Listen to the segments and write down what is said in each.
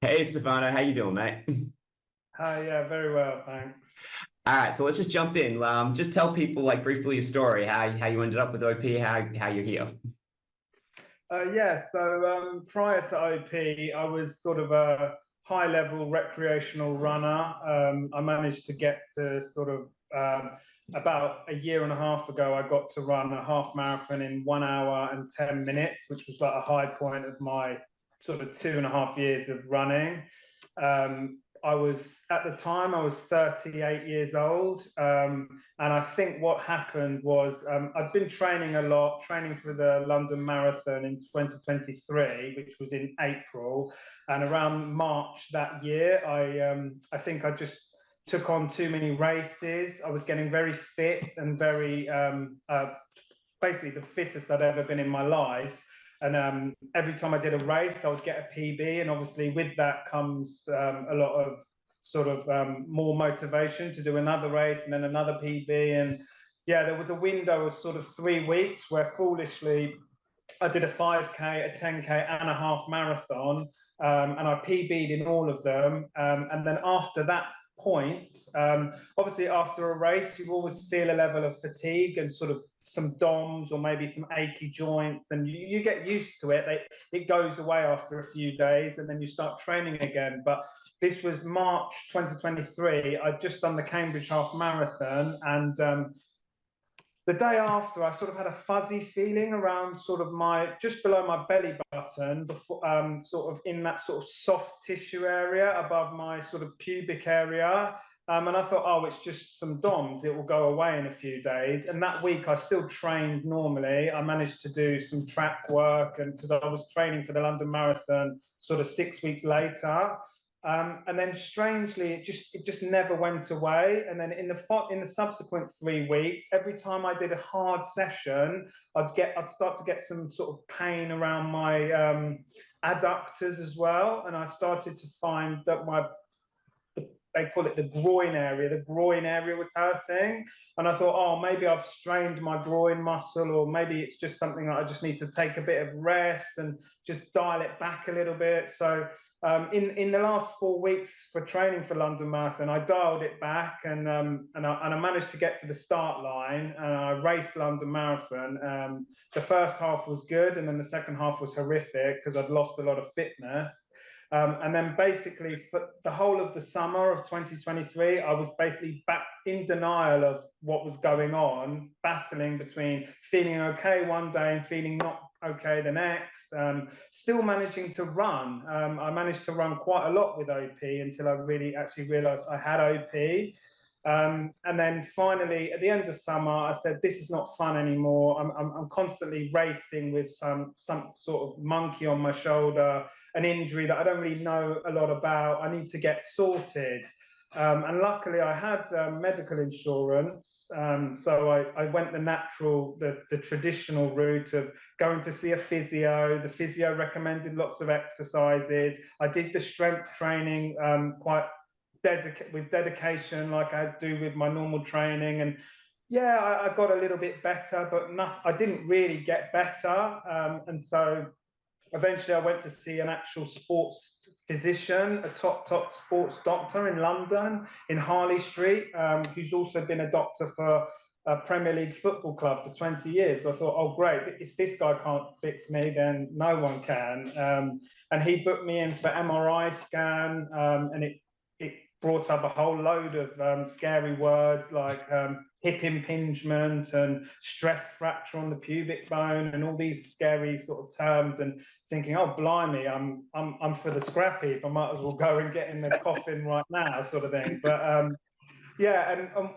Hey Stefano, how you doing, mate? Hi, yeah, very well, thanks. All right, so let's just jump in. Just tell people like briefly your story, how you ended up with OP, how you're here. Yeah, so prior to OP, I was sort of a high-level recreational runner. I managed to get to sort of about a year and a half ago, I got to run a half marathon in 1 hour and 10 minutes, which was like a high point of my sort of 2.5 years of running. I was at the time I was 38 years old, and I think what happened was I'd been training a lot, training for the London Marathon in 2023, which was in April, and around March that year, I think I just took on too many races. I was getting very fit and very basically the fittest I'd ever been in my life. And every time I did a race, I would get a PB, and obviously with that comes a lot of sort of more motivation to do another race and then another PB. And yeah, there was a window of sort of 3 weeks where foolishly I did a 5K, a 10K, and a half marathon, and I PB'd in all of them. And then after that point, obviously after a race, you always feel a level of fatigue and sort of some DOMs or maybe some achy joints, and you get used to it. It goes away after a few days, and then you start training again. But this was March 2023. I'd just done the Cambridge Half Marathon, and the day after, I sort of had a fuzzy feeling around sort of my just below my belly button, before, sort of in that sort of soft tissue area above my sort of pubic area. And I thought, oh, it's just some DOMs. It will go away in a few days. And that week, I still trained normally. I managed to do some track work, and because I was training for the London Marathon sort of 6 weeks later. And then strangely, it just never went away. And then in the subsequent 3 weeks, every time I did a hard session, I'd start to get some sort of pain around my adductors as well. And I started to find that they call it the groin area. The groin area was hurting, and I thought, oh, maybe I've strained my groin muscle, or maybe it's just something that I just need to take a bit of rest and just dial it back a little bit. So in the last 4 weeks for training for London Marathon, I dialed it back, and I managed to get to the start line, and I raced London Marathon. The first half was good, and then the second half was horrific because I'd lost a lot of fitness. And then basically for the whole of the summer of 2023, I was basically back in denial of what was going on, battling between feeling okay one day and feeling not okay the next. Still managing to run. I managed to run quite a lot with OP until I really actually realized I had OP. And then finally, at the end of summer, I said, "This is not fun anymore. I'm constantly racing with some sort of monkey on my shoulder, an injury that I don't really know a lot about. I need to get sorted." And luckily, I had medical insurance, so I went the traditional route of going to see a physio. The physio recommended lots of exercises. I did the strength training quite with dedication, like I do with my normal training. And yeah, I got a little bit better, but I didn't really get better. And so eventually I went to see an actual sports physician, a top sports doctor in London, in Harley Street, who's also been a doctor for a Premier League football club for 20 years. So I thought, oh, great, if this guy can't fix me, then no one can. And he booked me in for MRI scan, and it brought up a whole load of scary words like hip impingement and stress fracture on the pubic bone and all these scary sort of terms, and thinking, oh, blimey, I'm for the scrap heap. I might as well go and get in the coffin right now, sort of thing. But yeah, and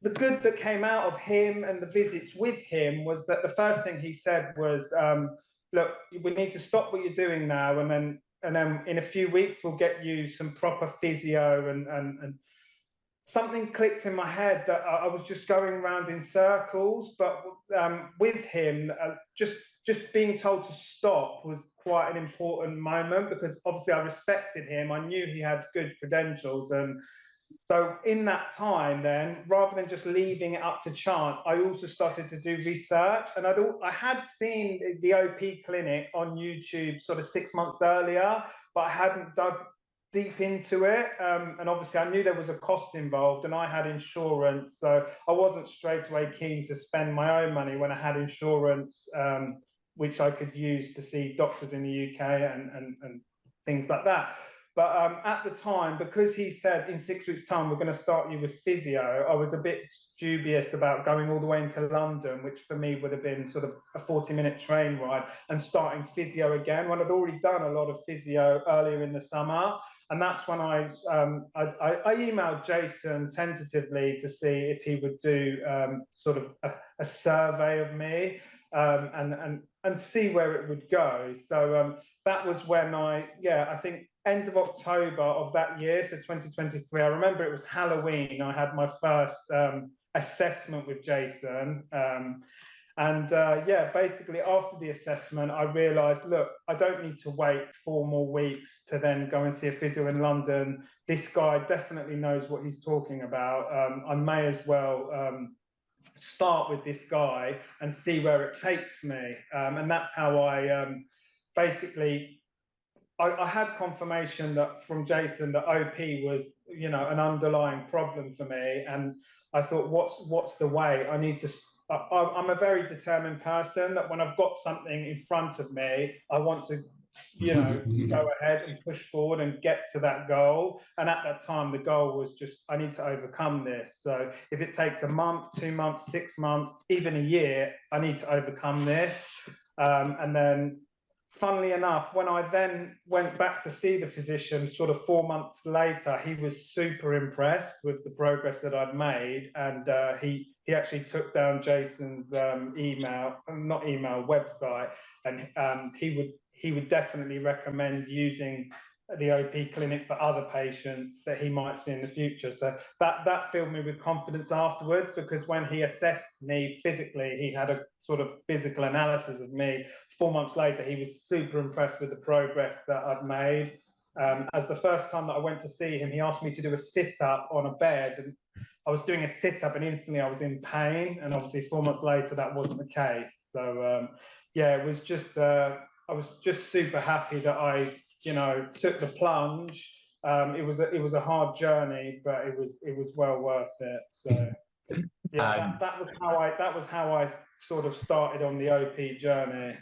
the good that came out of him and the visits with him was that the first thing he said was, look, we need to stop what you're doing now, and then in a few weeks we'll get you some proper physio. And something clicked in my head that I was just going around in circles. But with him, just being told to stop was quite an important moment, because obviously I respected him. I knew he had good credentials, and So in that time, then, rather than just leaving it up to chance, I also started to do research, and I had seen the OP clinic on YouTube sort of 6 months earlier, but I hadn't dug deep into it. And obviously, I knew there was a cost involved, and I had insurance, so I wasn't straight away keen to spend my own money when I had insurance, which I could use to see doctors in the UK and things like that. But at the time, because he said in 6 weeks' time, we're going to start you with physio, I was a bit dubious about going all the way into London, which for me would have been sort of a 40-minute train ride, and starting physio again when I'd already done a lot of physio earlier in the summer. And that's when I emailed Jason tentatively to see if he would do sort of a survey of me, and see where it would go. So that was when I think end of October of that year, so 2023. I remember it was Halloween. I had my first assessment with Jason. Basically after the assessment, I realised, look, I don't need to wait 4 more weeks to then go and see a physio in London. This guy definitely knows what he's talking about. I may as well start with this guy and see where it takes me. And that's how I basically, I had confirmation that from Jason that OP was, you know, an underlying problem for me. And I thought, what's the way? I need to, I'm a very determined person, that when I've got something in front of me, I want to, you know, go ahead and push forward and get to that goal. And at that time, the goal was just, I need to overcome this. So if it takes a month, 2 months, 6 months, even a year, I need to overcome this. And then, funnily enough, when I then went back to see the physician sort of 4 months later, he was super impressed with the progress that I'd made. And he actually took down Jason's website, and he would definitely recommend using the OP clinic for other patients that he might see in the future. So that filled me with confidence afterwards, because when he assessed me physically, he had a sort of physical analysis of me. 4 months later, he was super impressed with the progress that I'd made. As the first time that I went to see him, he asked me to do a sit-up on a bed, and I was doing a sit-up and instantly I was in pain. And obviously 4 months later, that wasn't the case. So it was just, I was just super happy that I, you know, took the plunge. It was a hard journey, but it was well worth it. So yeah, that was how I sort of started on the OP journey.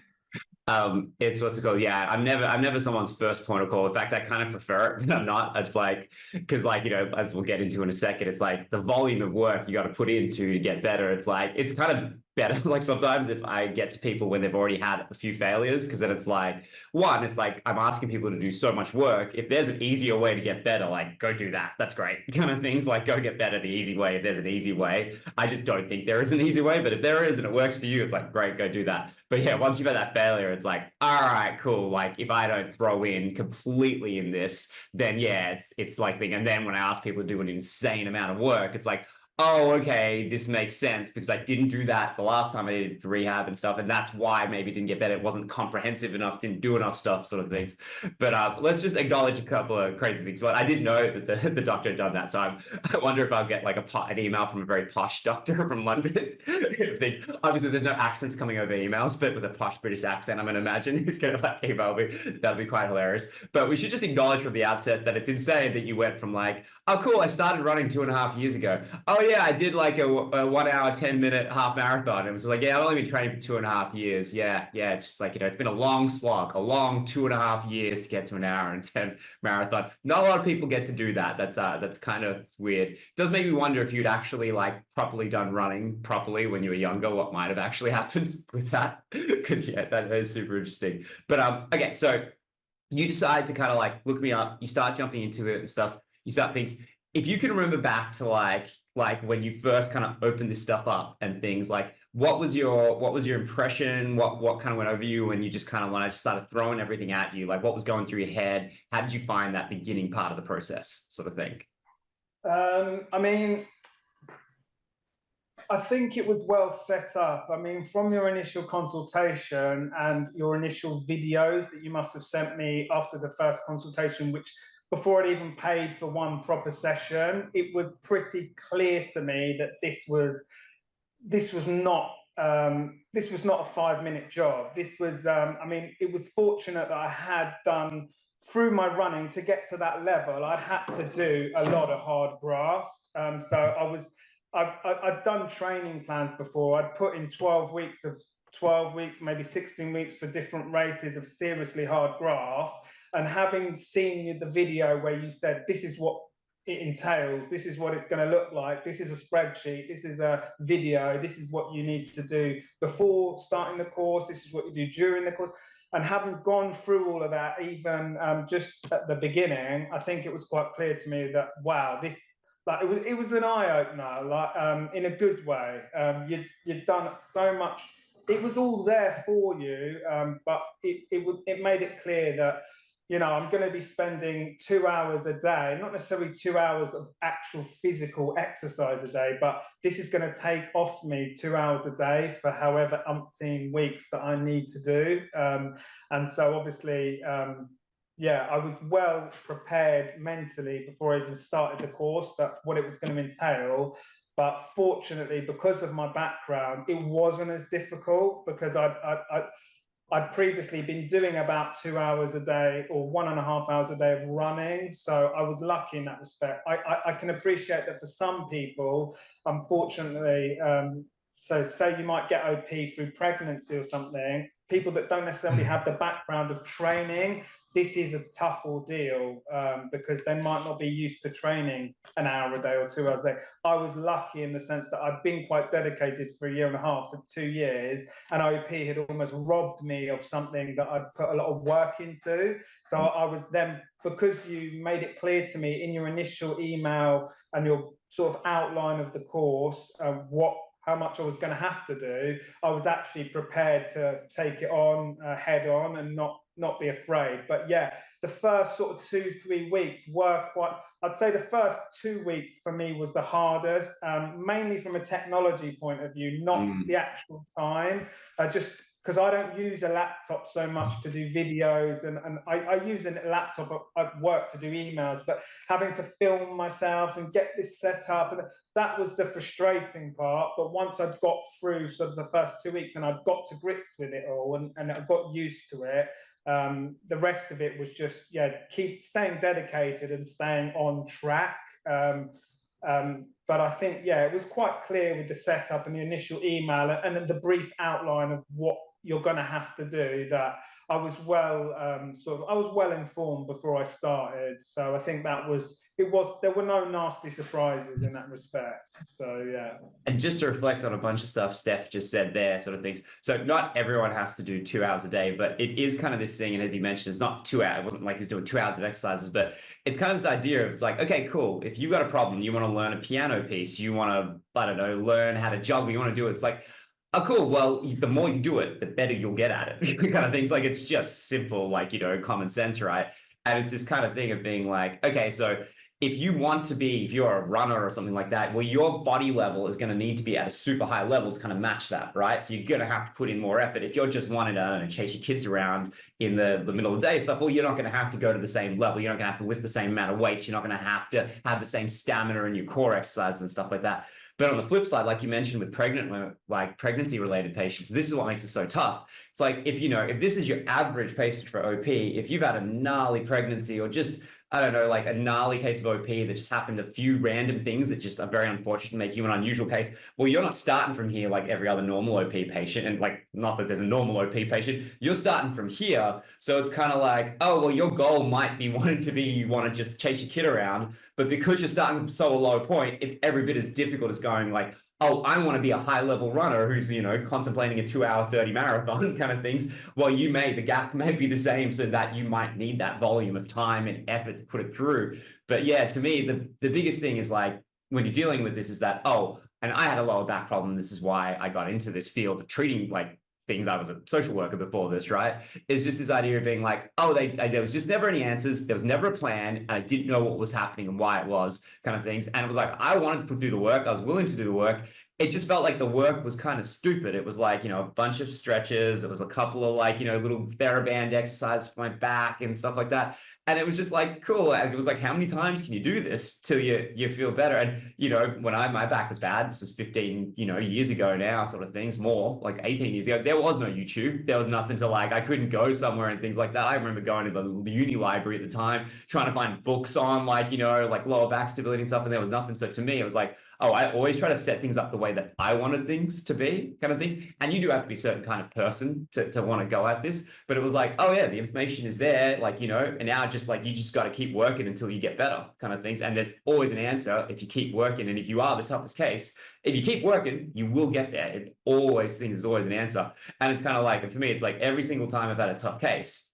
It's what's it called? Yeah, I'm never someone's first point of call. In fact, I kind of prefer it. I'm not. It's like, because like, you know, as we'll get into in a second, it's like the volume of work you got to put into to get better. It's like, it's kind of better. Like sometimes if I get to people when they've already had a few failures, because then it's like, one, it's like I'm asking people to do so much work. If there's an easier way to get better, like go do that. That's great. Kind of things, like go get better the easy way. If there's an easy way, I just don't think there is an easy way. But if there is and it works for you, it's like, great, go do that. But yeah, once you've had that failure, it's like, all right, cool. Like if I don't throw in completely in this, then yeah, it's like thing. And then when I ask people to do an insane amount of work, it's like, oh, okay, this makes sense because I didn't do that the last time I did rehab and stuff. And that's why maybe it didn't get better. It wasn't comprehensive enough, didn't do enough stuff, sort of things. But let's just acknowledge a couple of crazy things. Well, I didn't know that the doctor had done that. So I wonder if I'll get like an email from a very posh doctor from London. Obviously, there's no accents coming over emails, but with a posh British accent, I'm going to imagine he's going to like email me. That'll be quite hilarious. But we should just acknowledge from the outset that it's insane that you went from like, oh, cool, I started running 2.5 years ago. Oh, yeah, I did like a 1 hour, 10-minute half marathon. It was like, yeah, I've only been training for 2.5 years. Yeah. It's just like, you know, it's been a long slog, a long 2.5 years to get to an hour and 10 marathon. Not a lot of people get to do that. That's kind of weird. It does make me wonder if you'd actually like properly done running properly when you were younger, what might have actually happened with that. Because yeah, that is super interesting. But okay, so you decide to kind of like look me up, you start jumping into it and stuff, you start things. If you can remember back to like when you first kind of opened this stuff up and things, like what was your impression? What kind of went over you when you just kind of when I just started throwing everything at you? Like what was going through your head? How did you find that beginning part of the process, sort of thing? I mean, I think it was well set up. I mean, from your initial consultation and your initial videos that you must have sent me after the first consultation, which before I'd even paid for one proper session, it was pretty clear to me that this was not a 5-minute job. This was, I mean, it was fortunate that I had done through my running to get to that level. I'd had to do a lot of hard graft. So I'd done training plans before. I'd put in 12 weeks, maybe 16 weeks for different races of seriously hard graft. And having seen the video where you said, this is what it entails, this is what it's going to look like, this is a spreadsheet, this is a video, this is what you need to do before starting the course, this is what you do during the course. And having gone through all of that, even just at the beginning, I think it was quite clear to me that, wow, this, like, it was an eye-opener, like, in a good way. You'd done so much, it was all there for you, but it made it clear that, you know, I'm going to be spending 2 hours a day, not necessarily 2 hours of actual physical exercise a day, but this is going to take off me 2 hours a day for however umpteen weeks that I need to do. And so obviously, yeah, I was well prepared mentally before I even started the course, that what it was going to entail. But fortunately, because of my background, it wasn't as difficult, because I'd previously been doing about 2 hours a day or 1.5 hours a day of running. So I was lucky in that respect. I can appreciate that for some people, unfortunately, so say you might get OP through pregnancy or something, people that don't necessarily have the background of training, this is a tough ordeal, because they might not be used to training an hour a day or 2 hours a day. I was lucky in the sense that I'd been quite dedicated for 1.5 years, for 2 years, and OP had almost robbed me of something that I'd put a lot of work into. So I was then, because you made it clear to me in your initial email and your sort of outline of the course, how much I was going to have to do, I was actually prepared to take it on head on and not be afraid. But yeah, the first sort of 2-3 weeks were quite, I'd say the first 2 weeks for me was the hardest, mainly from a technology point of view, not the actual time, just because I don't use a laptop so much to do videos, and I use a laptop at work to do emails, but having to film myself and get this set up, and that was the frustrating part. But once I'd got through sort of the first 2 weeks and I'd got to grips with it all, and I got used to it, the rest of it was just, yeah, keep staying dedicated and staying on track. But I think, yeah, it was quite clear with the setup and the initial email and then the brief outline of what you're going to have to do, that I was well informed before I started. So I think there were no nasty surprises in that respect. So yeah. And just to reflect on a bunch of stuff Steph just said there, sort of things. So not everyone has to do 2 hours a day, but it is kind of this thing. And as he mentioned, it's not 2 hours. It wasn't like he was doing 2 hours of exercises, but it's kind of this idea of, it's like, okay, cool. If you've got a problem, you want to learn a piano piece, you want to, I don't know, learn how to juggle, you want to do it. It's like, oh, cool. Well, the more you do it, the better you'll get at it. Kind of things. Like, it's just simple, like, you know, common sense, right? And it's this kind of thing of being like, okay, so if you want to be, if you're a runner or something like that, well, your body level is going to need to be at a super high level to kind of match that, right? So you're going to have to put in more effort. If you're just wanting to chase your kids around in the middle of the day stuff, well, you're not going to have to go to the same level. You're not going to have to lift the same amount of weights. You're not going to have the same stamina in your core exercises and stuff like that. But on the flip side, like you mentioned with pregnancy related patients, this is what makes it so tough. It's like, if this is your average patient for OP, if you've had a gnarly pregnancy or just, I don't know, like a gnarly case of OP that just happened, a few random things that just are very unfortunate to make you an unusual case. Well, you're not starting from here like every other normal OP patient. And like, not that there's a normal OP patient, you're starting from here. So it's kind of like, oh, well, your goal might be you want to just chase your kid around. But because you're starting from so low point, it's every bit as difficult as going like, oh, I want to be a high level runner who's, contemplating a 2-hour 30 marathon kind of things. Well, the gap may be the same, so that you might need that volume of time and effort to put it through. But yeah, to me, the biggest thing is like, when you're dealing with this is that, oh, and I had a lower back problem. This is why I got into this field of treating like things. I was a social worker before this, right? It's just this idea of being like, oh, there was just never any answers. There was never a plan. And I didn't know what was happening and why it was, kind of things. And it was like, I wanted to do the work. I was willing to do the work. it just felt like the work was kind of stupid. It was like, you know, a bunch of stretches. It was a couple of like, you know, little TheraBand exercises for my back and stuff like that. And it was just like, cool. And it was like, how many times can you do this till you feel better? And, you know, when my back was bad, this was 15, you know, years ago now, sort of things, more like 18 years ago, there was no YouTube. There was nothing to like, I couldn't go somewhere and things like that. I remember going to the uni library at the time, trying to find books on like, you know, like lower back stability and stuff. And there was nothing. So to me, it was like, oh, I always try to set things up the way that I wanted things to be, kind of thing. And you do have to be a certain kind of person to want to go at this. But it was like, oh yeah, the information is there, like, you know, and now just like, you just got to keep working until you get better, kind of things. And there's always an answer if you keep working. And if you are the toughest case, if you keep working, you will get there. It always thinks there's always an answer. And it's kind of like, and for me, it's like every single time I've had a tough case,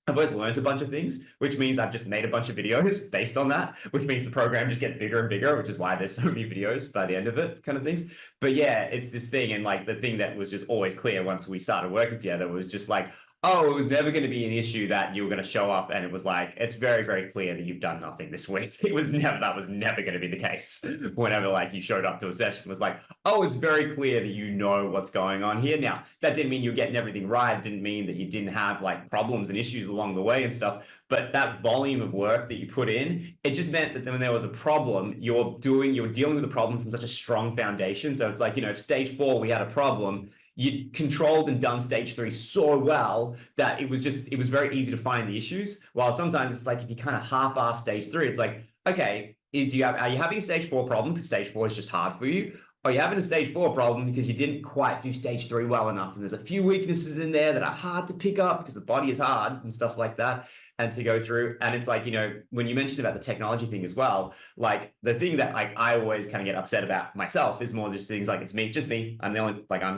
I've always learned a bunch of things, which means I've just made a bunch of videos based on that, which means the program just gets bigger and bigger, which is why there's so many videos by the end of it, kind of things. But yeah, it's this thing. And like the thing that was just always clear once we started working together was just like, oh, it was never going to be an issue that you were going to show up. And it was like, it's very, very clear that you've done nothing this week. That was never going to be the case. Whenever like you showed up to a session, it was like, oh, it's very clear that you know what's going on here. Now, that didn't mean you're getting everything right. It didn't mean that you didn't have like problems and issues along the way and stuff. But that volume of work that you put in, it just meant that when there was a problem, you're dealing with the problem from such a strong foundation. So it's like, you know, if stage 4, we had a problem, you controlled and done stage 3 so well that it was very easy to find the issues. While sometimes it's like, if you kind of half-ass stage 3, it's like, okay, are you having a stage 4 problem because stage 4 is just hard for you? Or you're having a stage 4 problem because you didn't quite do stage 3 well enough. And there's a few weaknesses in there that are hard to pick up because the body is hard and stuff like that, and to go through. And it's like, you know, when you mentioned about the technology thing as well, like the thing that like I always kind of get upset about myself is more just things like, it's me, just me. I'm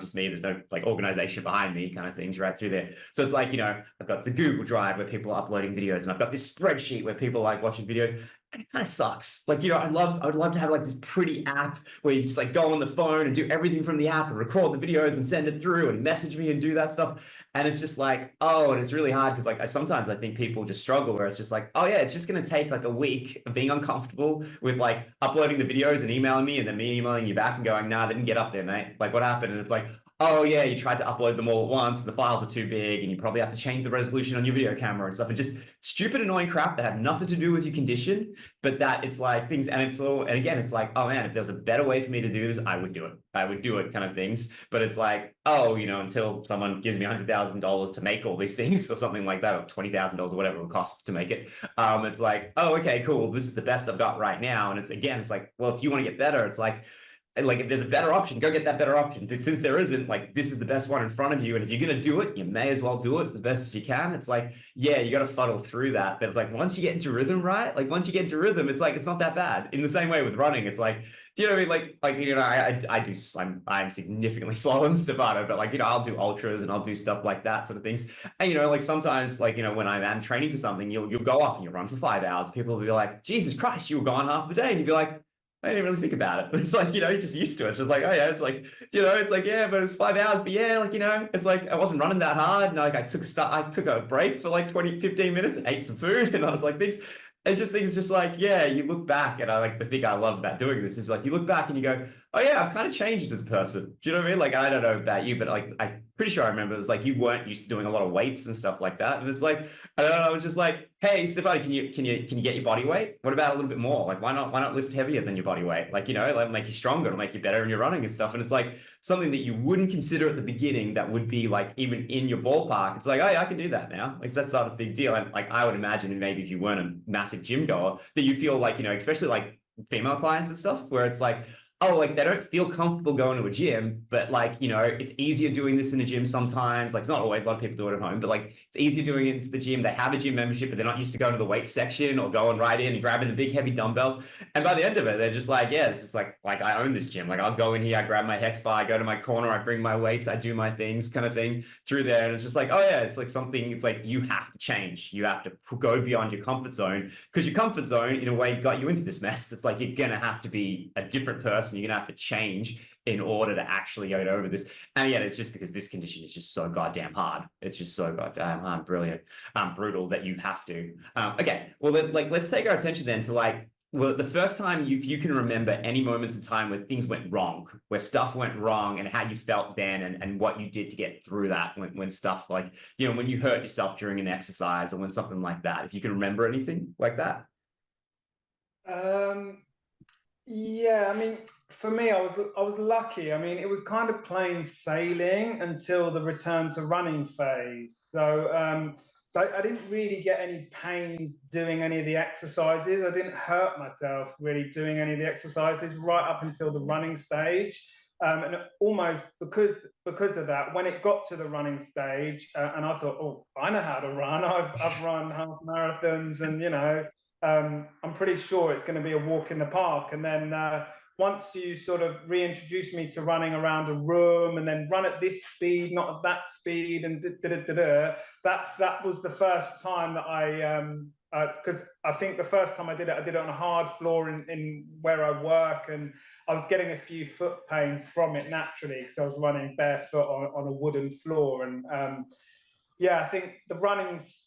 just me. There's no like organization behind me kind of things right through there. So it's like, you know, I've got the Google Drive where people are uploading videos, and I've got this spreadsheet where people like watching videos. And it kind of sucks. Like, you know, I would love to have like this pretty app where you just like go on the phone and do everything from the app and record the videos and send it through and message me and do that stuff. And it's just like, oh, and it's really hard because like sometimes I think people just struggle where it's just like, oh yeah, it's just going to take like a week of being uncomfortable with like uploading the videos and emailing me and then me emailing you back and going, nah, they didn't get up there, mate. Like what happened? And it's like, oh yeah, you tried to upload them all at once, and the files are too big, and you probably have to change the resolution on your video camera and stuff, and just stupid, annoying crap that had nothing to do with your condition, but that it's like things, and it's all, and again, it's like, oh man, if there was a better way for me to do this, I would do it. I would do it, kind of things. But it's like, oh, you know, until someone gives me $100,000 to make all these things or something like that, or $20,000 or whatever it would cost to make it, it's like, oh, okay, cool, this is the best I've got right now. And it's again, it's like, well, if you want to get better, it's like if there's a better option, go get that better option. But since there isn't, like, this is the best one in front of you. And if you're going to do it, you may as well do it as best as you can. It's like, yeah, you got to fuddle through that. But it's like, once you get into rhythm, right? Like once you get into rhythm, it's like, it's not that bad. In the same way with running, it's like, do you know what I mean? Like, you know, I'm significantly slower than Stefano, but like, you know, I'll do ultras and I'll do stuff like that sort of things. And, you know, like sometimes, like, you know, when I'm training for something, you'll go off and you run for 5 hours. People will be like, Jesus Christ, you were gone half the day. And you'd be like, I didn't really think about it. It's like, you know, you're just used to it. It's just like, oh yeah, it's like, you know, it's like, yeah, but it was 5 hours. But yeah, like, you know, it's like, I wasn't running that hard. And like, I took a break for like 15 minutes and ate some food. And I was like, things just like, yeah, you look back, and I like the thing I love about doing this is like, you look back and you go, oh yeah, I've kind of changed as a person. Do you know what I mean? Like, I don't know about you, but like, I'm pretty sure I remember it was like, you weren't used to doing a lot of weights and stuff like that. And it's like, I don't know, I was just like, hey, Stefano, can you get your body weight? What about a little bit more? Like, why not lift heavier than your body weight? Like, you know, like make you stronger, it'll make you better in your running and stuff. And it's like something that you wouldn't consider at the beginning that would be like even in your ballpark. It's like, oh yeah, I can do that now. Like, that's not a big deal. And like, I would imagine maybe if you weren't a massive gym goer, that you feel like, you know, especially like female clients and stuff, where it's like, oh, like they don't feel comfortable going to a gym, but like, you know, it's easier doing this in a gym sometimes. Like, it's not always, a lot of people do it at home, but like it's easier doing it in the gym. They have a gym membership, but they're not used to going to the weight section or going right in and grabbing the big heavy dumbbells. And by the end of it, they're just like, yeah, it's just like I own this gym. Like, I'll go in here, I grab my hex bar, I go to my corner, I bring my weights, I do my things, kind of thing through there. And it's just like, oh yeah, it's like something, it's like you have to change. You have to go beyond your comfort zone, because your comfort zone in a way got you into this mess. It's like, you're going to have to be a different person. You're going to have to change in order to actually get over this. And yet it's just because this condition is just so goddamn hard. It's just so goddamn hard, brilliant, brutal, that you have to. Okay, well, then, like, let's take our attention then to like Well, the first time you can remember any moments in time where things went wrong, where stuff went wrong, and how you felt then, and what you did to get through that when stuff like, when you hurt yourself during an exercise or when something like that, if you can remember anything like that. Yeah, I mean, for me, I was lucky. I mean, it was kind of plain sailing until the return to running phase. So I didn't really get any pains doing any of the exercises. I didn't hurt myself really doing any of the exercises right up until the running stage. And almost because of that, when it got to the running stage, and I thought, oh, I know how to run. I've run half marathons, and I'm pretty sure it's going to be a walk in the park. And then once you sort of reintroduce me to running around a room and then run at this speed, not at that speed, and that was the first time that because I think the first time I did it on a hard floor in where I work, and I was getting a few foot pains from it naturally because I was running barefoot on a wooden floor. And yeah, I think the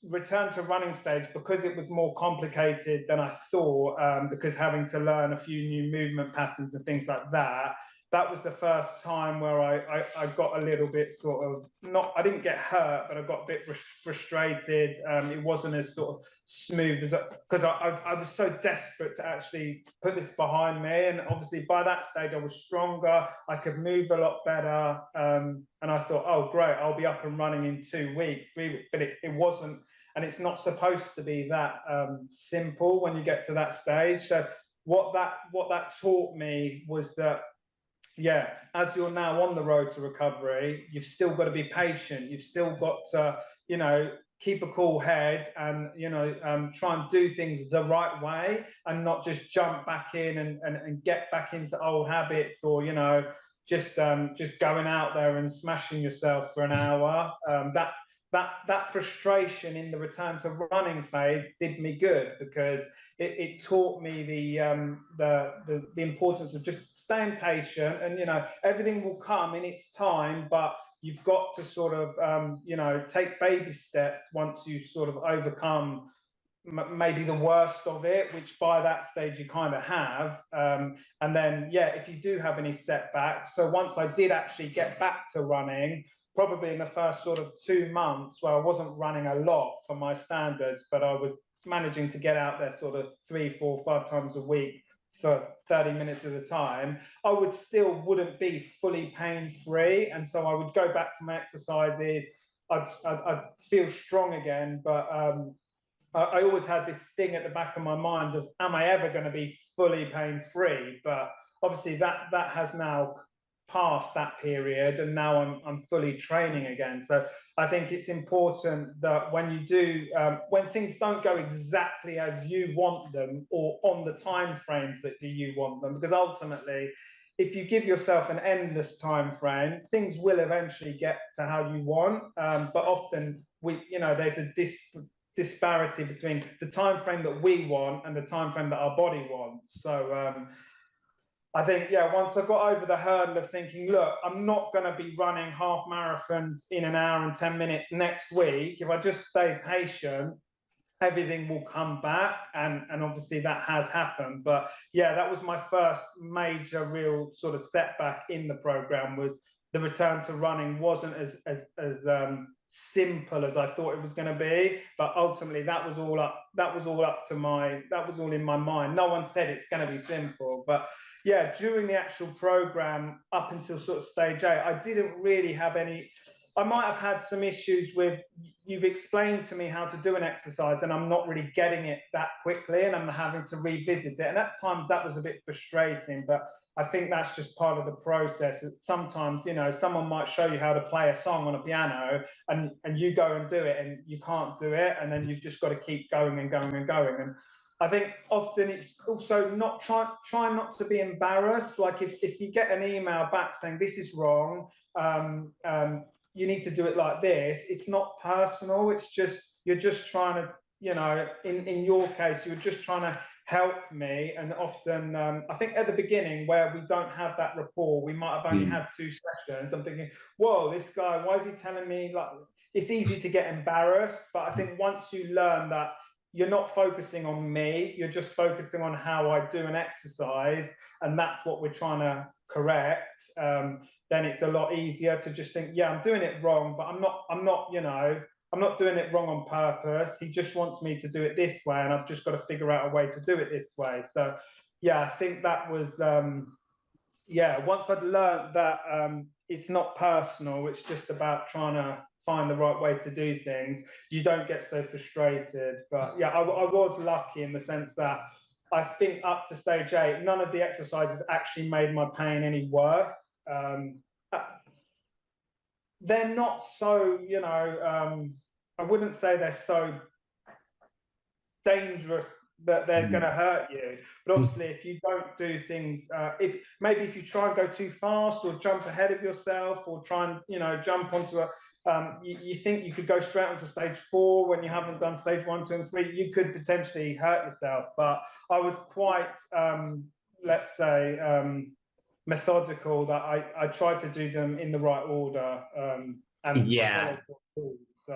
return to running stage, because it was more complicated than I thought, because having to learn a few new movement patterns and things like that, that was the first time where I got a little bit sort of, not, I didn't get hurt, but I got a bit frustrated. It wasn't as sort of smooth as, because I was so desperate to actually put this behind me. And obviously by that stage I was stronger, I could move a lot better. And I thought, oh, great, I'll be up and running in 2 weeks, 3 weeks, but it wasn't. And it's not supposed to be that simple when you get to that stage. So what that taught me was that, yeah, as you're now on the road to recovery, you've still got to be patient. You've still got to, keep a cool head and, try and do things the right way and not just jump back in and get back into old habits, or, just going out there and smashing yourself for an hour. That frustration in the return to running phase did me good, because it taught me the importance of just staying patient, and everything will come in its time, but you've got to sort of take baby steps once you sort of overcome maybe the worst of it, which by that stage you kind of have. And then, yeah, if you do have any setbacks. So once I did actually get back to running, probably in the first sort of 2 months, where I wasn't running a lot for my standards, but I was managing to get out there sort of 3, 4, 5 times a week for 30 minutes at a time, I wouldn't be fully pain-free. And so I would go back from exercises, I'd feel strong again, but I always had this thing at the back of my mind of, am I ever going to be fully pain-free? But obviously that has now passed that period, and now I'm fully training again. So I think it's important that when you do, when things don't go exactly as you want them, or on the time frames that you want them, because ultimately, if you give yourself an endless time frame, things will eventually get to how you want. But often there's a disparity between the time frame that we want and the time frame that our body wants. So I think, yeah, once I got over the hurdle of thinking, look, I'm not going to be running half marathons in an hour and 10 minutes next week. If I just stay patient, everything will come back. And obviously that has happened. But yeah, that was my first major real sort of setback in the program, was the return to running wasn't as simple as I thought it was going to be. But ultimately that was all in my mind. No one said it's going to be simple. But yeah, during the actual program up until sort of stage 8, I didn't really have any. I might have had some issues with, you've explained to me how to do an exercise and I'm not really getting it that quickly, and I'm having to revisit it. And at times that was a bit frustrating, but I think that's just part of the process. Sometimes, someone might show you how to play a song on a piano, and you go and do it and you can't do it. And then you've just got to keep going and going and going. And I think often it's also not try not to be embarrassed. Like if you get an email back saying this is wrong, you need to do it like this, it's not personal. It's just, you're just trying to, in your case, you're just trying to help me. And often, I think at the beginning, where we don't have that rapport, we might have only had 2 sessions. I'm thinking, whoa, this guy, why is he telling me? Like, it's easy to get embarrassed. But I think once you learn that, you're not focusing on me, you're just focusing on how I do an exercise, and that's what we're trying to correct, then it's a lot easier to just think, yeah, I'm doing it wrong, but I'm not, you know, I'm not doing it wrong on purpose. He just wants me to do it this way, and I've just got to figure out a way to do it this way. So yeah, I think that was, yeah, once I'd learned that it's not personal, it's just about trying to find the right way to do things, you don't get so frustrated. But yeah, I was lucky in the sense that I think up to stage 8, none of the exercises actually made my pain any worse. They're not so, you know, I wouldn't say they're so dangerous that they're going to hurt you, but obviously if you don't do things, if you try and go too fast or jump ahead of yourself or try and, you know, jump onto a you think you could go straight onto stage 4 when you haven't done stage 1, 2 and 3, you could potentially hurt yourself. But I was quite let's say methodical, that I tried to do them in the right order, and yeah.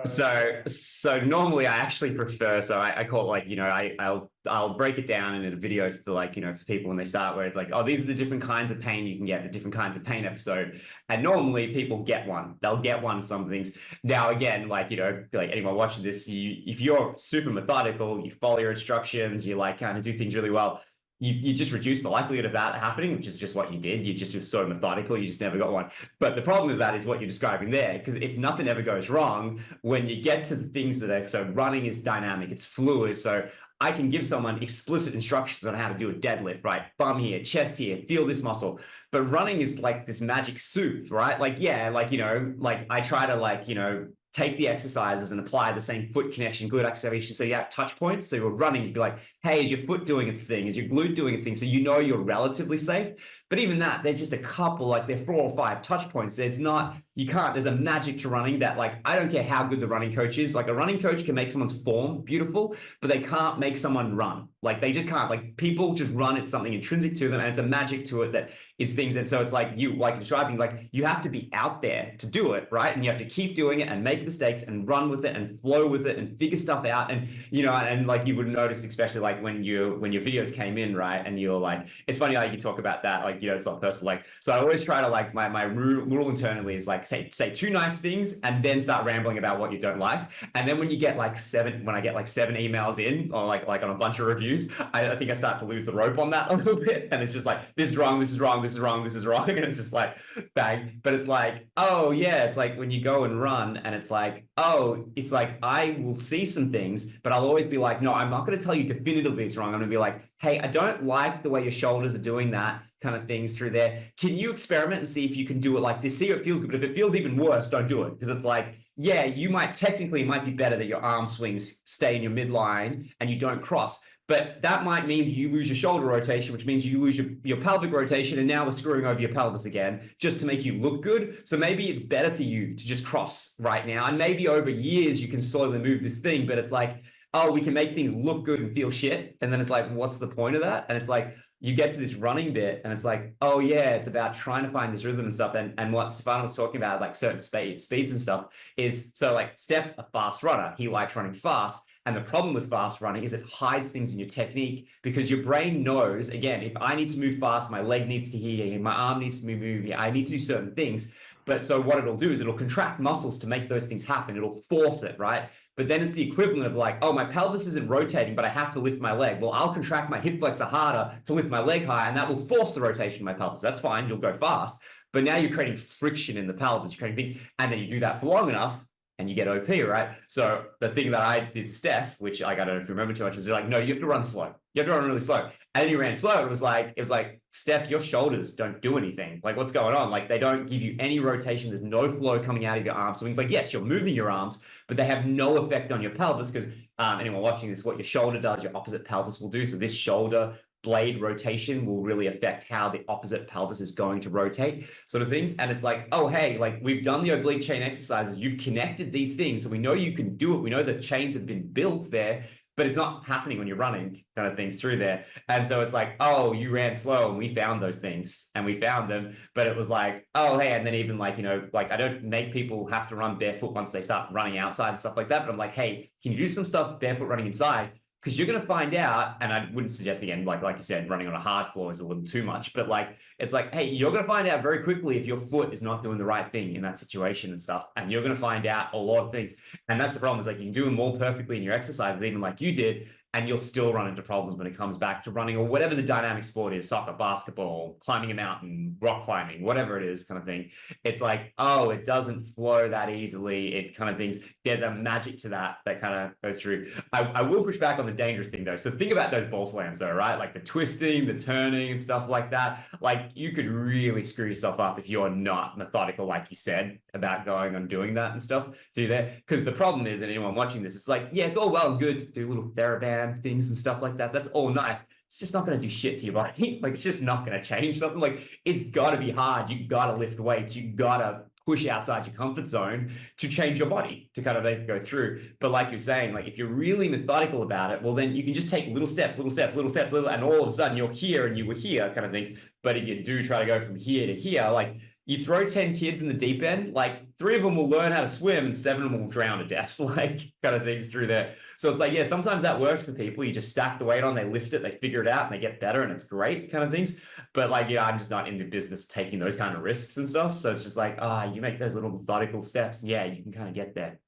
So normally I actually prefer, so I call it like, you know, I'll break it down in a video for like, you know, for people when they start, where it's like, oh, these are the different kinds of pain you can get, the different kinds of pain episode. And normally people get one, they'll get one, some things. Now, again, like, you know, like anyone watching this, if you're super methodical, you follow your instructions, you like kind of do things really well, you just reduce the likelihood of that happening, which is just what you did. You just were so methodical, you just never got one. But the problem with that is what you're describing there, because if nothing ever goes wrong, when you get to the things that are, so running is dynamic, it's fluid. So I can give someone explicit instructions on how to do a deadlift, right? Bum here, chest here, feel this muscle. But running is like this magic soup, right? Like, yeah, like, you know, like I try to like, you know, take the exercises and apply the same foot connection, glute activation. So you have touch points. So you're running, you'd be like, hey, is your foot doing its thing? Is your glute doing its thing? So you know you're relatively safe. But even that, there's just a couple, like there are 4 or 5 touch points. There's not, you can't, there's a magic to running that, like, I don't care how good the running coach is. Like a running coach can make someone's form beautiful, but they can't make someone run. Like they just can't, like people just run. It's something intrinsic to them and it's a magic to it that is things. And so it's like you, like describing, like you have to be out there to do it, right? And you have to keep doing it and make mistakes and run with it and flow with it and figure stuff out. And, you know, and like you would notice, especially like when your videos came in, right? And you're like, it's funny how you talk about that, like, you know, it's not personal. Like, so I always try to like, my rule internally is like, say 2 nice things and then start rambling about what you don't like. And then when you get like 7, when I get like 7 emails in or like on a bunch of reviews, I think I start to lose the rope on that a little bit. And it's just like, this is wrong, this is wrong, this is wrong, this is wrong. And it's just like, bang. But it's like, oh yeah, it's like when you go and run and it's like, oh, it's like, I will see some things, but I'll always be like, no, I'm not going to tell you definitively it's wrong. I'm going to be like, hey, I don't like the way your shoulders are doing that kind of things through there. Can you experiment and see if you can do it like this? See if it feels good. But if it feels even worse, don't do it. Because it's like, yeah, you might technically, it might be better that your arm swings stay in your midline and you don't cross. But that might mean that you lose your shoulder rotation, which means you lose your pelvic rotation. And now we're screwing over your pelvis again, just to make you look good. So maybe it's better for you to just cross right now. And maybe over years, you can slowly move this thing. But it's like, oh, we can make things look good and feel shit. And then it's like, what's the point of that? And it's like, you get to this running bit and it's like, oh yeah, it's about trying to find this rhythm and stuff. And what Stefano was talking about, like certain speeds and stuff is, so like Steph's a fast runner. He likes running fast. And the problem with fast running is it hides things in your technique, because your brain knows, again, if I need to move fast, my leg needs to hear, my arm needs to move here, I need to do certain things. But so what it'll do is it'll contract muscles to make those things happen. It'll force it, right? But then it's the equivalent of like, oh, my pelvis isn't rotating, but I have to lift my leg. Well, I'll contract my hip flexor harder to lift my leg higher, and that will force the rotation of my pelvis. That's fine. You'll go fast. But now you're creating friction in the pelvis. You're creating things. And then you do that for long enough, and you get OP, right? So the thing that I did to Steph, which like, I don't know if you remember too much, is like, no, you have to run slow. You have to run really slow. And then you ran slow. It was like, Steph, your shoulders don't do anything. Like, what's going on? Like, they don't give you any rotation. There's no flow coming out of your arms. So it's like, yes, you're moving your arms, but they have no effect on your pelvis, because anyone watching this, what your shoulder does, your opposite pelvis will do. So this shoulder blade rotation will really affect how the opposite pelvis is going to rotate, sort of things. And it's like, oh, hey, like we've done the oblique chain exercises. You've connected these things. So we know you can do it. We know the chains have been built there, but it's not happening when you're running, kind of things through there. And so it's like, oh, you ran slow and we found those things and we found them. But it was like, oh, hey, and then even like, you know, like I don't make people have to run barefoot once they start running outside and stuff like that. But I'm like, hey, can you do some stuff barefoot running inside? because you're going to find out, and I wouldn't suggest again, like you said, running on a hard floor is a little too much, but like, it's like, hey, you're going to find out very quickly if your foot is not doing the right thing in that situation and stuff. And you're going to find out a lot of things. And that's the problem, is like, you can do them more perfectly in your exercises, even like you did, and you'll still run into problems when it comes back to running or whatever the dynamic sport is, soccer, basketball, climbing a mountain, rock climbing, whatever it is kind of thing. It's like, oh, it doesn't flow that easily. It kind of things, there's a magic to that kind of goes through. I will push back on the dangerous thing though. So think about those ball slams though, right? Like the twisting, the turning and stuff like that. Like you could really screw yourself up if you're not methodical, like you said, about going and doing that and stuff through there. Because the problem is, and anyone watching this, it's like, yeah, it's all well and good to do little TheraBand things and stuff like that. That's all nice. It's just not going to do shit to your body. Like it's just not going to change something. Like it's got to be hard. You got to lift weights. You got to push outside your comfort zone to change your body to kind of make it go through. But like you're saying, like if you're really methodical about it, well, then you can just take little steps, and all of a sudden you're here and you were here kind of things. But if you do try to go from here to here, like you throw 10 kids in the deep end, like 3 of them will learn how to swim and 7 of them will drown to death, like kind of things through there. So it's like, yeah, sometimes that works for people. You just stack the weight on, they lift it, they figure it out and they get better and it's great kind of things. But like, yeah, I'm just not in the business of taking those kind of risks and stuff. So it's just like, you make those little methodical steps. Yeah, you can kind of get there.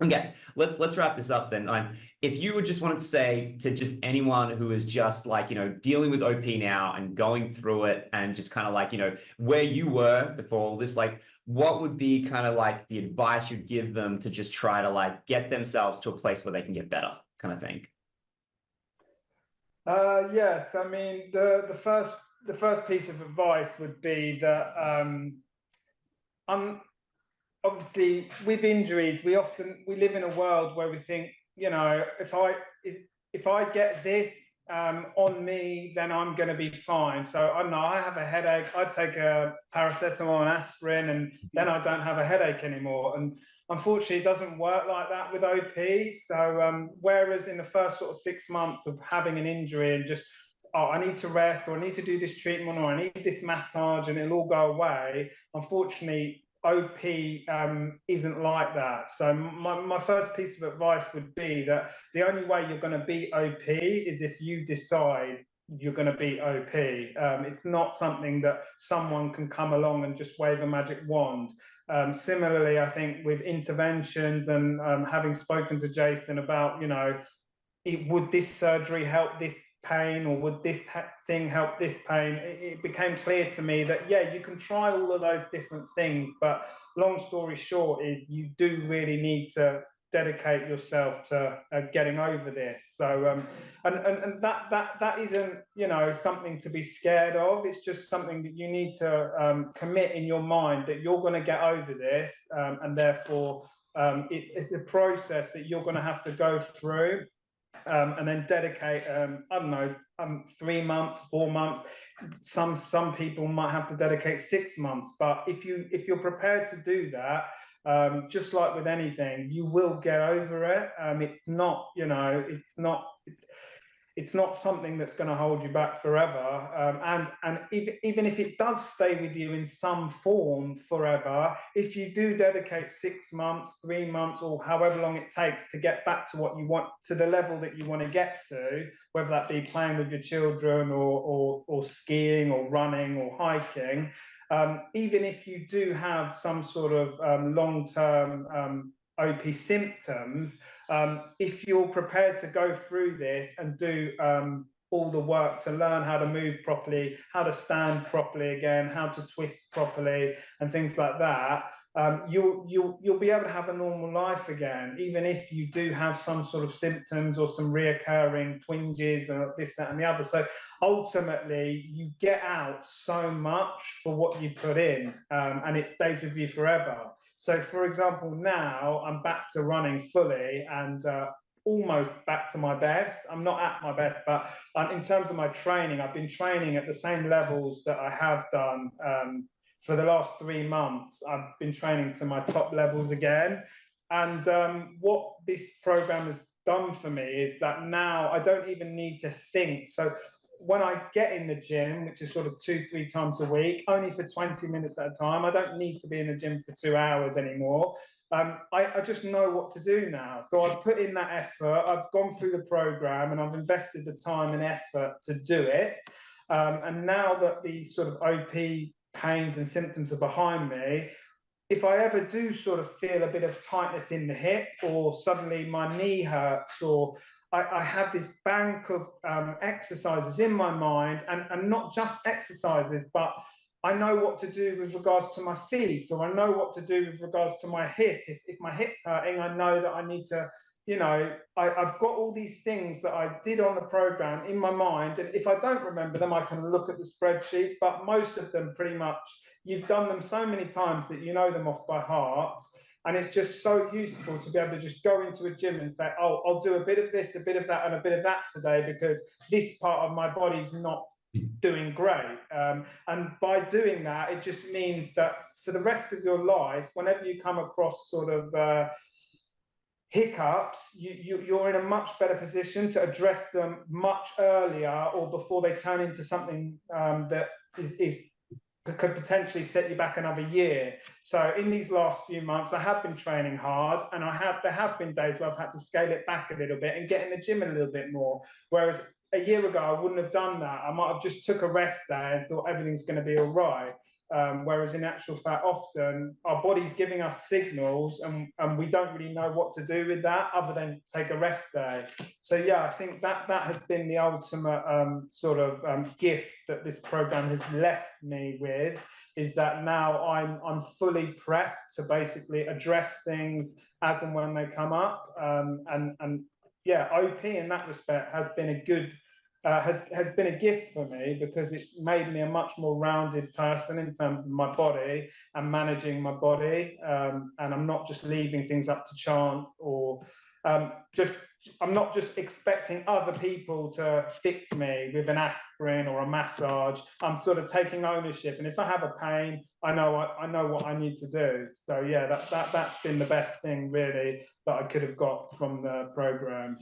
Okay, let's wrap this up then. If you would just wanted to say to just anyone who is just like, dealing with OP now and going through it and just kind of like, where you were before all this, like what would be kind of like the advice you'd give them to just try to like get themselves to a place where they can get better kind of thing? Yes, I mean, the first piece of advice would be that obviously with injuries we live in a world where we think, if I get this on me, then I'm going to be fine. So I don't know, I have a headache, I take a paracetamol and aspirin and then I don't have a headache anymore. And unfortunately it doesn't work like that with OP. So whereas in the first sort of 6 months of having an injury and just, oh, I need to rest, or I need to do this treatment, or I need this massage, and it'll all go away. Unfortunately, OP isn't like that. So my first piece of advice would be that the only way you're going to beat OP is if you decide you're going to beat OP. It's not something that someone can come along and just wave a magic wand. Similarly, I think with interventions and having spoken to Jason about, would this surgery help this pain, or would this thing help this pain, it became clear to me that, yeah, you can try all of those different things, but long story short is you do really need to dedicate yourself to getting over this. So and that isn't something to be scared of. It's just something that you need to commit in your mind that you're going to get over this, and therefore it's a process that you're going to have to go through. And then dedicate, I don't know, 3 months, 4 months. Some people might have to dedicate 6 months. But if you're prepared to do that, just like with anything, you will get over it. It's not something that's going to hold you back forever. And even if it does stay with you in some form forever, if you do dedicate 6 months, 3 months, or however long it takes to get back to what you want, to the level that you want to get to, whether that be playing with your children or skiing or running or hiking, even if you do have some sort of long-term OP symptoms, if you're prepared to go through this and do all the work to learn how to move properly, how to stand properly again, how to twist properly, and things like that, you'll be able to have a normal life again, even if you do have some sort of symptoms or some reoccurring twinges or this, that, and the other. So ultimately, you get out so much for what you put in, and it stays with you forever. So, for example, now I'm back to running fully and almost back to my best. I'm not at my best, but in terms of my training, I've been training at the same levels that I have done for the last 3 months. I've been training to my top levels again. And what this program has done for me is that now I don't even need to think. So when I get in the gym, which is sort of 2-3 times a week, only for 20 minutes at a time, I don't need to be in the gym for 2 hours anymore. I just know what to do now. So I've put in that effort, I've gone through the program, and I've invested the time and effort to do it. And now that the sort of OP pains and symptoms are behind me, if I ever do sort of feel a bit of tightness in the hip, or suddenly my knee hurts, or I have this bank of exercises in my mind, and not just exercises, but I know what to do with regards to my feet, or I know what to do with regards to my hip. If my hip's hurting, I know that I need to, I've got all these things that I did on the program in my mind. And if I don't remember them, I can look at the spreadsheet, but most of them pretty much, you've done them so many times that you know them off by heart. And it's just so useful to be able to just go into a gym and say, oh, I'll do a bit of this, a bit of that, and a bit of that today, because this part of my body's not doing great. And by doing that, it just means that for the rest of your life, whenever you come across sort of hiccups, you're in a much better position to address them much earlier, or before they turn into something that could potentially set you back another year. So in these last few months, I have been training hard, and there have been days where I've had to scale it back a little bit and get in the gym a little bit more. Whereas a year ago, I wouldn't have done that. I might have just took a rest day and thought everything's going to be all right. Whereas in actual fact, often our body's giving us signals, and we don't really know what to do with that other than take a rest day. So yeah, I think that has been the ultimate sort of gift that this program has left me with, is that now I'm fully prepped to basically address things as and when they come up. And yeah, OP in that respect has been a good has been a gift for me, because it's made me a much more rounded person in terms of my body and managing my body. And I'm not just leaving things up to chance, or I'm not just expecting other people to fix me with an aspirin or a massage. I'm sort of taking ownership, and if I have a pain, I know what I need to do. So yeah, that's been the best thing really that I could have got from the program.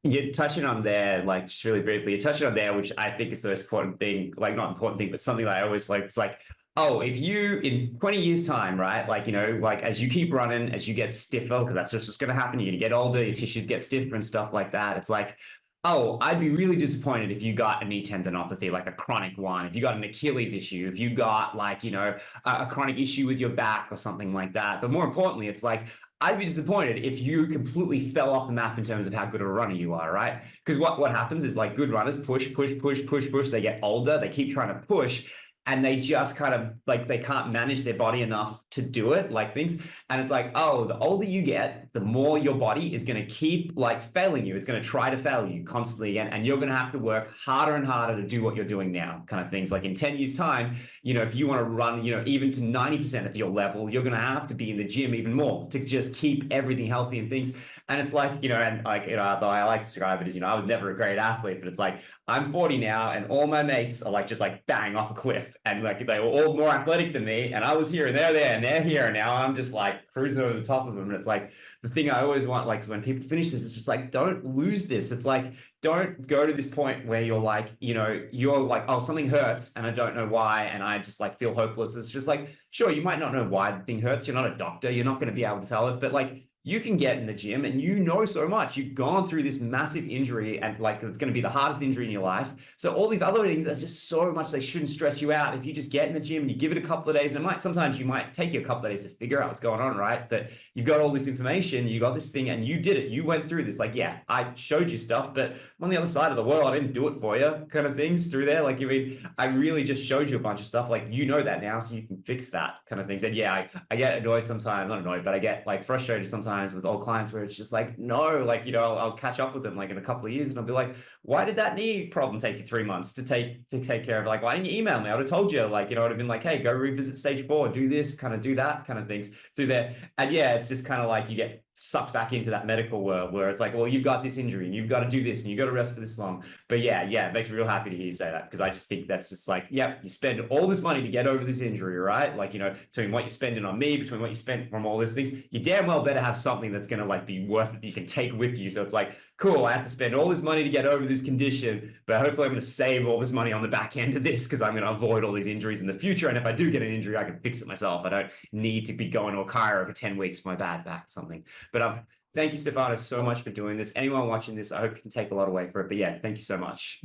You're touching on there, like just really briefly, you're touching on there, which I think is the most important thing, like not important thing, but something that I always like. It's like, oh, if you in 20 years time, right? Like, like as you keep running, as you get stiffer, because that's just what's going to happen. You're going to get older, your tissues get stiffer and stuff like that. It's like, oh, I'd be really disappointed if you got a knee tendinopathy, like a chronic one, if you got an Achilles issue, if you got like, a chronic issue with your back or something like that. But more importantly, it's like, I'd be disappointed if you completely fell off the map in terms of how good a runner you are, right? Because what happens is, like, good runners push. They get older, they keep trying to push, and they just kind of like, they can't manage their body enough to do it, like things. And it's like, oh, the older you get, the more your body is going to keep like failing you. It's going to try to fail you constantly again. And you're going to have to work harder and harder to do what you're doing now, kind of things. Like in 10 years time, if you want to run, even to 90% of your level, you're going to have to be in the gym even more to just keep everything healthy and things. And it's like, and like, though I like to describe it as, I was never a great athlete, but it's like, I'm 40 now and all my mates are like, just like bang off a cliff. And like, they were all more athletic than me. And I was here and they're there and they're here. And now I'm just like cruising over the top of them. And it's like, the thing I always want, like, when people finish this, it's just like, don't lose this. It's like, don't go to this point where you're like, you're like, oh, something hurts and I don't know why. And I just like feel hopeless. It's just like, sure, you might not know why the thing hurts. You're not a doctor. You're not going to be able to tell it, but like, you can get in the gym and so much. You've gone through this massive injury, and like, it's going to be the hardest injury in your life. So all these other things are just so much, they shouldn't stress you out. If you just get in the gym and you give it a couple of days, and sometimes you might take you a couple of days to figure out what's going on, right? But you've got all this information, you got this thing, and you did it. You went through this. Like, yeah, I showed you stuff, but I'm on the other side of the world. I didn't do it for you, kind of things through there. Like, I really just showed you a bunch of stuff. Like, that now, so you can fix that kind of things. And yeah, I get annoyed sometimes, not annoyed, but I get like frustrated sometimes with old clients where it's just like, no, like, I'll catch up with them like in a couple of years and I'll be like, why did that knee problem take you 3 months to take care of? Like, why didn't you email me? I would have told you, like, I would have been like, hey, go revisit stage 4, do this, kind of do that kind of things through there. And yeah, it's just kind of like you get sucked back into that medical world where it's like, well, you've got this injury and you've got to do this and you've got to rest for this long. But yeah, it makes me real happy to hear you say that, because I just think that's just like, yeah, you spend all this money to get over this injury, right? Like, between what you're spending on me, between what you spent from all these things, you damn well better have something that's going to like be worth it that you can take with you. So it's like, cool, I have to spend all this money to get over this condition, but hopefully I'm going to save all this money on the back end of this because I'm going to avoid all these injuries in the future. And if I do get an injury, I can fix it myself. I don't need to be going to a chiro for 10 weeks for my bad back or something. But thank you, Stefano, so much for doing this. Anyone watching this, I hope you can take a lot away for it. But yeah, thank you so much.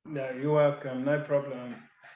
No, you're welcome. No problem.